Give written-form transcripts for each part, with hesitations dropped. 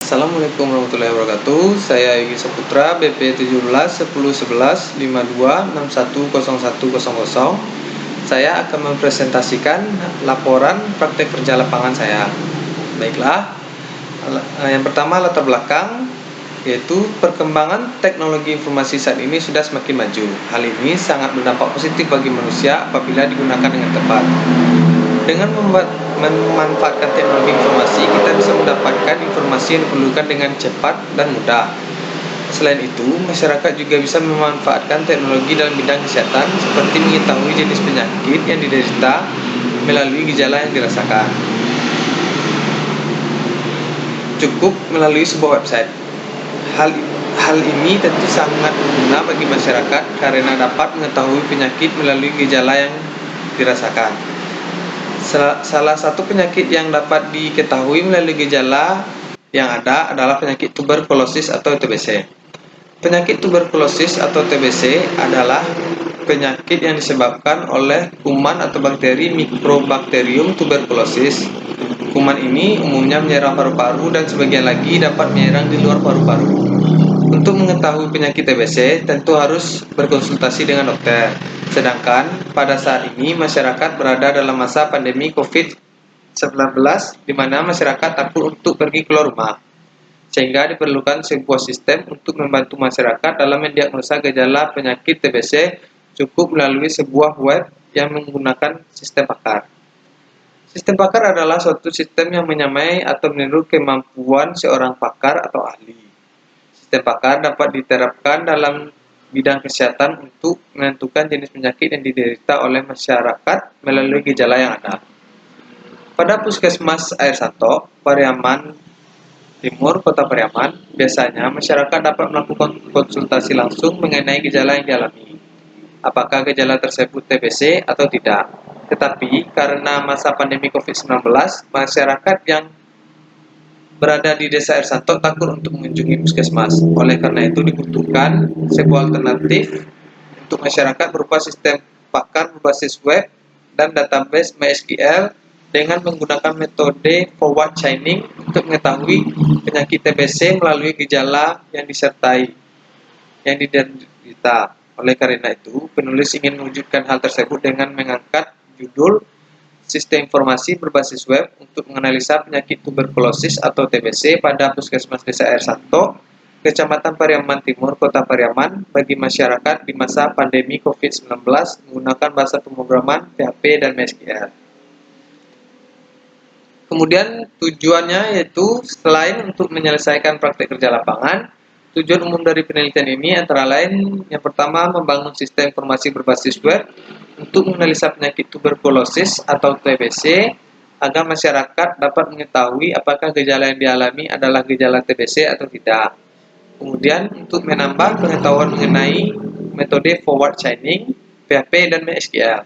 Assalamualaikum warahmatullahi wabarakatuh. Saya Yogi Saputra, BP 17 10 11 52 61 0100. Saya akan mempresentasikan laporan praktek kerja lapangan saya. Baiklah, yang pertama latar belakang, yaitu perkembangan teknologi informasi saat ini sudah semakin maju. Hal ini sangat berdampak positif bagi manusia apabila digunakan dengan tepat. Dengan memanfaatkan teknologi informasi, kita bisa mendapatkan informasi yang diperlukan dengan cepat dan mudah. Selain itu, masyarakat juga bisa memanfaatkan teknologi dalam bidang kesehatan seperti mengetahui jenis penyakit yang diderita melalui gejala yang dirasakan. Cukup melalui sebuah website. Hal ini tentu sangat berguna bagi masyarakat karena dapat mengetahui penyakit melalui gejala yang dirasakan. Salah satu penyakit yang dapat diketahui melalui gejala yang ada adalah penyakit tuberkulosis atau TBC. Penyakit tuberkulosis atau TBC adalah penyakit yang disebabkan oleh kuman atau bakteri Mycobacterium tuberculosis. Kuman ini umumnya menyerang paru-paru dan sebagian lagi dapat menyerang di luar paru-paru. Untuk mengetahui penyakit TBC, tentu harus berkonsultasi dengan dokter. Sedangkan pada saat ini masyarakat berada dalam masa pandemi COVID-19 di mana masyarakat takut untuk pergi keluar rumah. Sehingga diperlukan sebuah sistem untuk membantu masyarakat dalam mendiagnosa gejala penyakit TBC cukup melalui sebuah web yang menggunakan sistem pakar. Sistem pakar adalah suatu sistem yang menyamai atau meniru kemampuan seorang pakar atau ahli. Sistem pakar dapat diterapkan dalam bidang kesehatan untuk menentukan jenis penyakit yang diderita oleh masyarakat melalui gejala yang ada. Pada Puskesmas Air Santo, Pariaman Timur, Kota Pariaman, biasanya masyarakat dapat melakukan konsultasi langsung mengenai gejala yang dialami. Apakah gejala tersebut TBC atau tidak? Tetapi karena masa pandemi COVID-19, masyarakat yang berada di Desa Air Santo takut untuk mengunjungi puskesmas. Oleh karena itu dibutuhkan sebuah alternatif untuk masyarakat berupa sistem pakar berbasis web dan database MySQL dengan menggunakan metode forward chaining untuk mengetahui penyakit TBC melalui gejala yang diderita. Oleh karena itu, penulis ingin mewujudkan hal tersebut dengan mengangkat judul Sistem Informasi Berbasis Web untuk menganalisa penyakit tuberkulosis atau TBC pada Puskesmas Desa Air Santo, Kecamatan Pariaman Timur, Kota Pariaman, bagi masyarakat di masa pandemi COVID-19 menggunakan bahasa pemrograman PHP dan MySQL. Kemudian tujuannya yaitu selain untuk menyelesaikan praktek kerja lapangan, tujuan umum dari penelitian ini antara lain yang pertama membangun sistem informasi berbasis web untuk menganalisa penyakit tuberkulosis atau TBC agar masyarakat dapat mengetahui apakah gejala yang dialami adalah gejala TBC atau tidak. Kemudian untuk menambah pengetahuan mengenai metode forward chaining, PHP dan MySQL.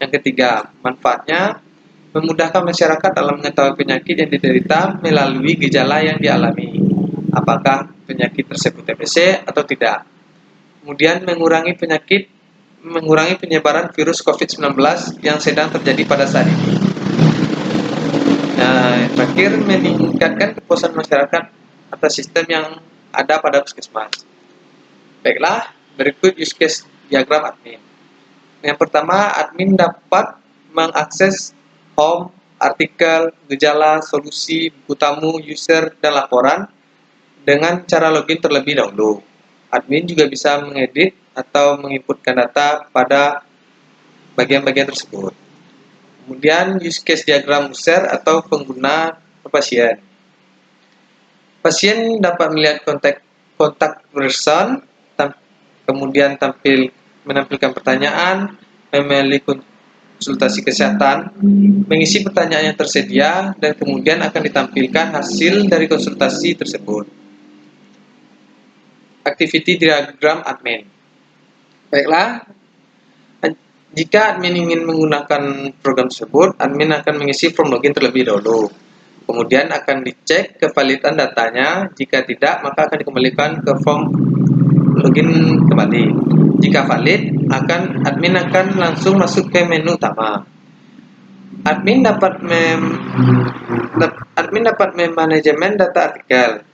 Yang ketiga, manfaatnya memudahkan masyarakat dalam mengetahui penyakit yang diderita melalui gejala yang dialami. Apakah penyakit tersebut TBC atau tidak. Kemudian mengurangi penyebaran virus COVID-19 yang sedang terjadi pada saat ini. Terakhir, meningkatkan kepuasan masyarakat atas sistem yang ada pada puskesmas. Baiklah, berikut use case diagram admin. Yang pertama, admin dapat mengakses home, artikel, gejala, solusi, buku tamu, user, dan laporan dengan cara login terlebih dahulu. Admin juga bisa mengedit atau menginputkan data pada bagian-bagian tersebut. Kemudian use case diagram user atau pengguna pasien. Pasien dapat melihat kontak person, kemudian menampilkan pertanyaan, memilih konsultasi kesehatan, mengisi pertanyaan yang tersedia, dan kemudian akan ditampilkan hasil dari konsultasi tersebut. Activity diagram admin. Baiklah, jika admin ingin menggunakan program tersebut, admin akan mengisi form login terlebih dahulu. Kemudian akan dicek kevalidan datanya. Jika tidak, maka akan dikembalikan ke form login kembali. Jika valid, admin akan langsung masuk ke menu utama. Admin dapat memanajemen data artikel.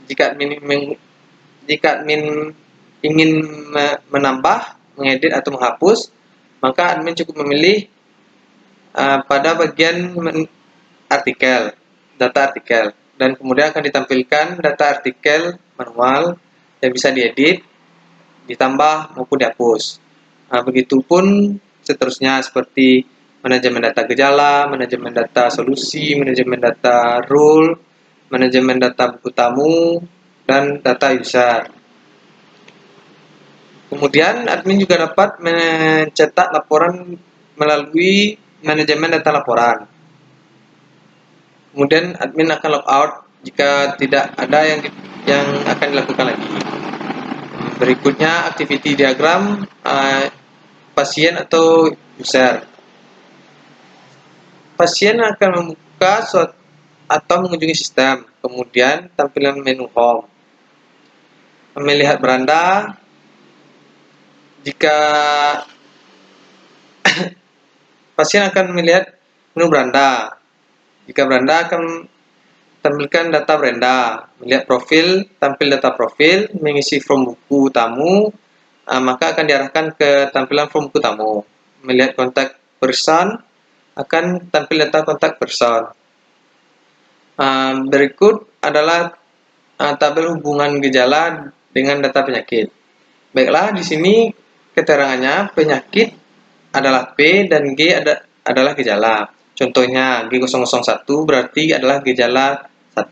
Jika admin ingin menambah, mengedit atau menghapus, maka admin cukup memilih pada bagian artikel, data artikel, dan kemudian akan ditampilkan data artikel manual yang bisa diedit, ditambah maupun dihapus. Begitupun seterusnya seperti manajemen data gejala, manajemen data solusi, manajemen data rule, manajemen data buku tamu, dan data user. Kemudian admin juga dapat mencetak laporan melalui manajemen data laporan. Kemudian admin akan logout jika tidak ada yang akan dilakukan lagi. Berikutnya activity diagram pasien atau user. Pasien akan membuka atau mengunjungi sistem, kemudian tampilan menu home. Melihat beranda, jika pasien akan melihat menu beranda. Jika beranda akan tampilkan data beranda, melihat profil, tampil data profil, mengisi form buku tamu, maka akan diarahkan ke tampilan form buku tamu. Melihat kontak person, akan tampil data kontak person. Berikut adalah tabel hubungan gejala dengan data penyakit. Baiklah, di sini keterangannya penyakit adalah P dan G adalah gejala. Contohnya G001 berarti adalah gejala 1.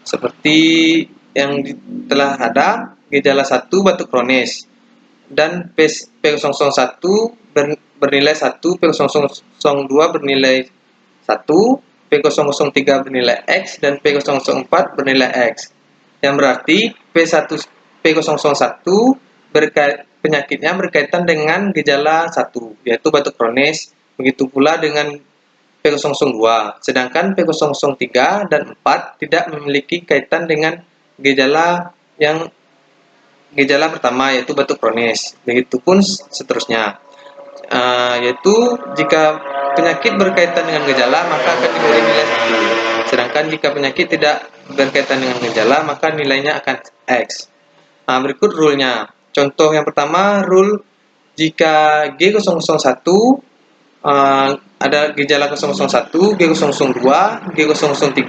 Seperti yang telah ada, gejala 1 batuk kronis dan P001 bernilai 1, P002 bernilai 1, P003 bernilai X, dan P004 bernilai X. Yang berarti P001 penyakitnya berkaitan dengan gejala 1, yaitu batuk kronis. Begitu pula dengan P002. Sedangkan P003 dan 4 tidak memiliki kaitan dengan gejala pertama, yaitu batuk kronis. Begitupun seterusnya. Yaitu jika penyakit berkaitan dengan gejala maka akan diberi nilai 1. Sedangkan jika penyakit tidak berkaitan dengan gejala maka nilainya akan X. Berikut rule-nya. Contoh yang pertama, rule jika G001 ada gejala 001, G002, G003,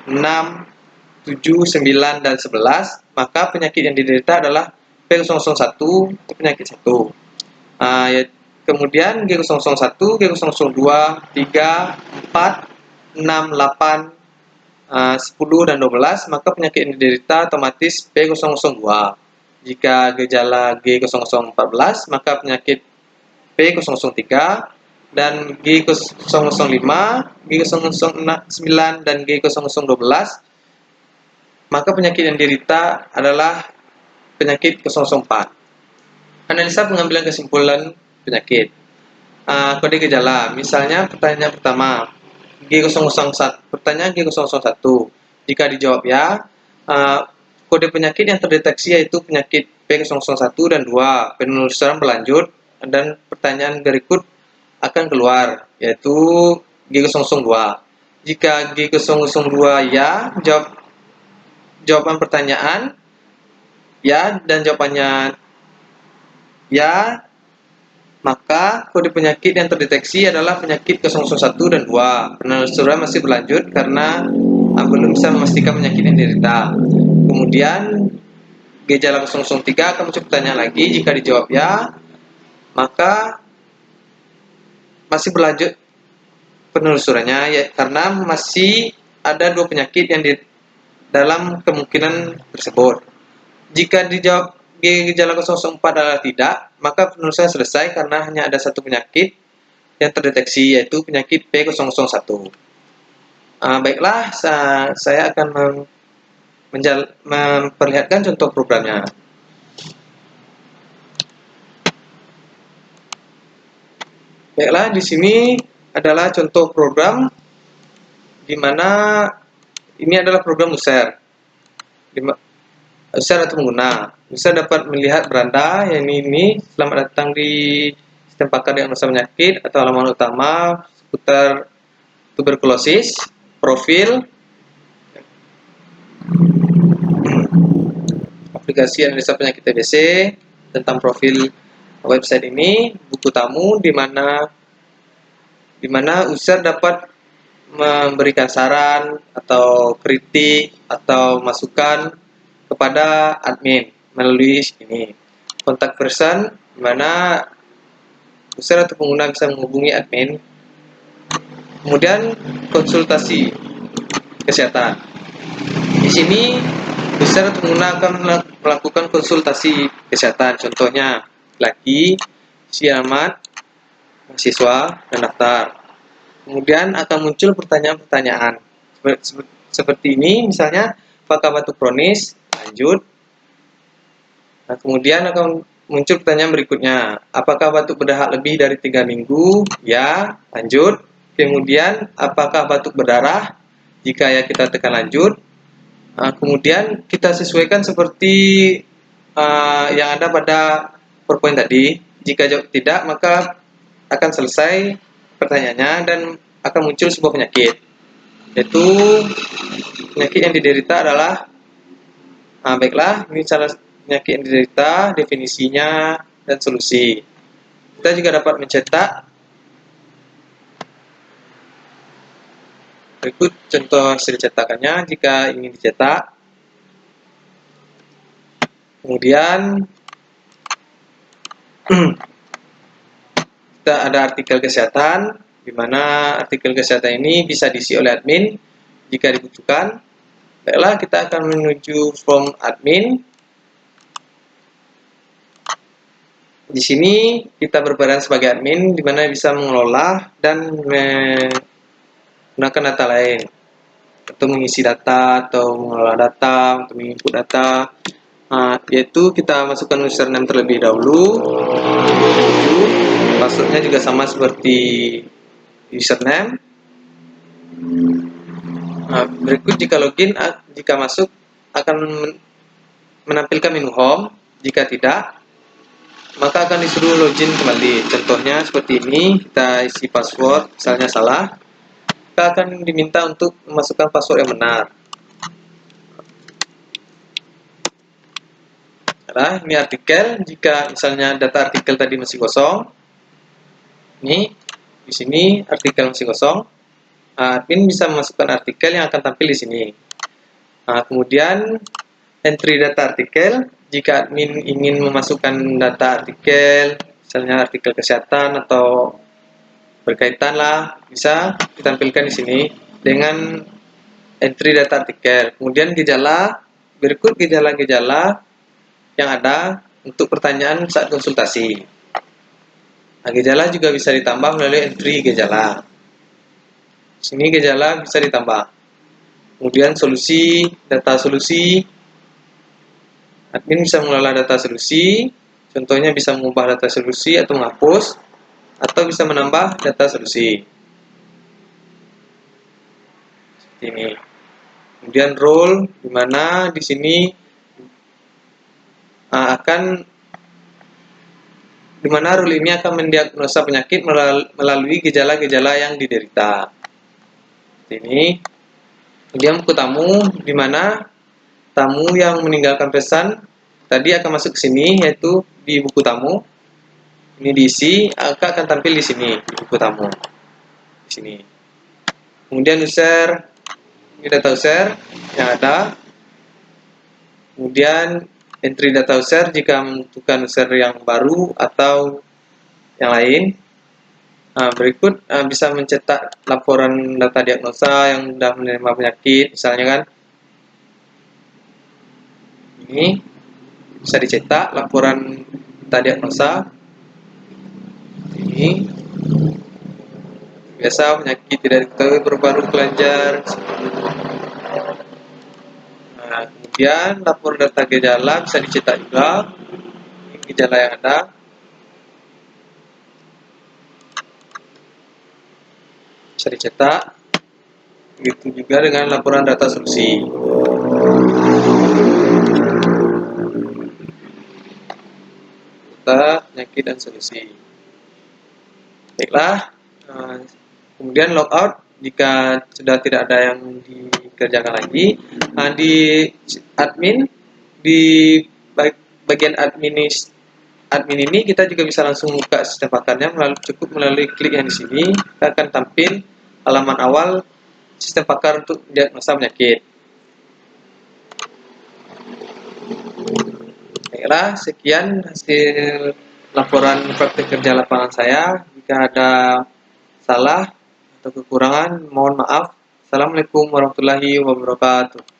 6, 7, 9, dan 11, maka penyakit yang diderita adalah P001 itu penyakit 1. Kemudian G001, G002, 3, 4, 6, 8, 10, dan 12, maka penyakit yang diderita otomatis P002. Jika gejala G014, maka penyakit P003, dan G005, G009, dan G012, maka penyakit yang diderita adalah penyakit 004. Analisa pengambilan kesimpulan penyakit. Kode gejala, misalnya pertanyaan pertama, pertanyaan G001. Jika dijawab ya, kode penyakit yang terdeteksi yaitu penyakit P001 dan 2. Penelusuran berlanjut dan pertanyaan berikut akan keluar, yaitu G002. Jika G002 ya, jawaban pertanyaan ya dan jawabannya ya, maka kode penyakit yang terdeteksi adalah penyakit 001 dan 2. Penelusuran masih berlanjut karena belum bisa memastikan penyakit yang diderita. Kemudian gejala 003 akan muncul pertanyaan lagi. Jika dijawab ya, maka masih berlanjut penelusurannya ya, karena masih ada 2 penyakit yang dalam kemungkinan tersebut. Jika dijawab gejala 004 adalah tidak, maka penelusuran selesai karena hanya ada 1 penyakit yang terdeteksi, yaitu penyakit P001. Baiklah, saya akan memperlihatkan contoh programnya. Baiklah, di sini adalah contoh program di mana ini adalah program user. User atau pengguna. User dapat melihat beranda yang ini selamat datang di sistem pakar diagnosa penyakit atau halaman utama seputar tuberkulosis, profil, aplikasi analisa penyakit TBC, tentang profil website ini, buku tamu di mana user dapat memberikan saran atau kritik atau masukan kepada admin melalui ini. Kontak person di mana user atau pengguna bisa menghubungi admin. Kemudian konsultasi kesehatan. Di sini user atau pengguna akan melakukan konsultasi kesehatan. Contohnya laki, isi alamat, mahasiswa, dan daftar. Kemudian akan muncul pertanyaan-pertanyaan seperti ini, misalnya apakah batuk kronis? Lanjut. Nah, kemudian akan muncul pertanyaan berikutnya, apakah batuk berdahak lebih dari 3 minggu? Ya. Lanjut. Kemudian apakah batuk berdarah? Jika ya, kita tekan lanjut. Nah, kemudian kita sesuaikan seperti yang ada pada PowerPoint tadi. Jika jawab tidak, maka akan selesai pertanyaannya dan akan muncul sebuah penyakit, yaitu penyakit yang diderita adalah baiklah, ini salah penyakit yang diderita, definisinya, dan solusi. Kita juga dapat mencetak. Berikut contoh hasil cetakannya jika ingin dicetak. Kemudian kita ada artikel kesehatan, di mana artikel kesehatan ini bisa diisi oleh admin jika dibutuhkan. Baiklah, kita akan menuju form admin. Di sini kita berperan sebagai admin, di mana bisa mengelola dan menggunakan data lain, atau mengisi data, atau mengelola data, atau menginput data. Yaitu kita masukkan username terlebih dahulu. Passwordnya juga sama seperti username. Berikut jika login, jika masuk akan menampilkan menu home. Jika tidak, maka akan disuruh login kembali. Contohnya seperti ini, kita isi password, misalnya salah, kita akan diminta untuk memasukkan password yang benar. Nah, ini artikel. Jika misalnya data artikel tadi masih kosong, ini di sini artikel masih kosong, admin bisa memasukkan artikel yang akan tampil di sini. Kemudian entry data artikel, jika admin ingin memasukkan data artikel, misalnya artikel kesehatan atau berkaitan lah, bisa ditampilkan di sini dengan entry data artikel. Kemudian gejala, berikut gejala-gejala yang ada untuk pertanyaan saat konsultasi. Nah, gejala juga bisa ditambah melalui entry gejala. Sini gejala bisa ditambah. Kemudian solusi, data solusi. Admin bisa mengelola data solusi. Contohnya bisa mengubah data solusi atau menghapus, atau bisa menambah data solusi. Seperti ini. Kemudian role, di mana di sini di mana rule ini akan mendiagnosa penyakit melalui gejala-gejala yang diderita. Ini. Kemudian buku tamu, di mana tamu yang meninggalkan pesan tadi akan masuk ke sini, yaitu di buku tamu. Ini diisi, akan tampil di sini di buku tamu. Di sini. Kemudian user, ini data user yang ada. Kemudian entry data user jika membutuhkan user yang baru atau yang lain. Berikut bisa mencetak laporan data diagnosa yang sudah menerima penyakit, misalnya kan. Ini bisa dicetak laporan data diagnosa. Ini biasa penyakit tidak diketahui baru-baru pelajar. Kemudian lapor data gejala bisa dicetak juga. Ini gejala yang ada. Bisa dicetak. Begitu juga dengan laporan data solusi. Data, penyakit, dan solusi. Baiklah. Kemudian logout jika sudah tidak ada yang dikerjakan lagi. Di admin, di bagian admin ini kita juga bisa langsung buka sistem pakarnya melalui klik yang di sini. Kita akan tampil halaman awal sistem pakar untuk diagnosa penyakit. Baiklah, sekian hasil laporan praktik kerja lapangan saya. Jika ada salah atau kekurangan, mohon maaf. Assalamualaikum warahmatullahi wabarakatuh.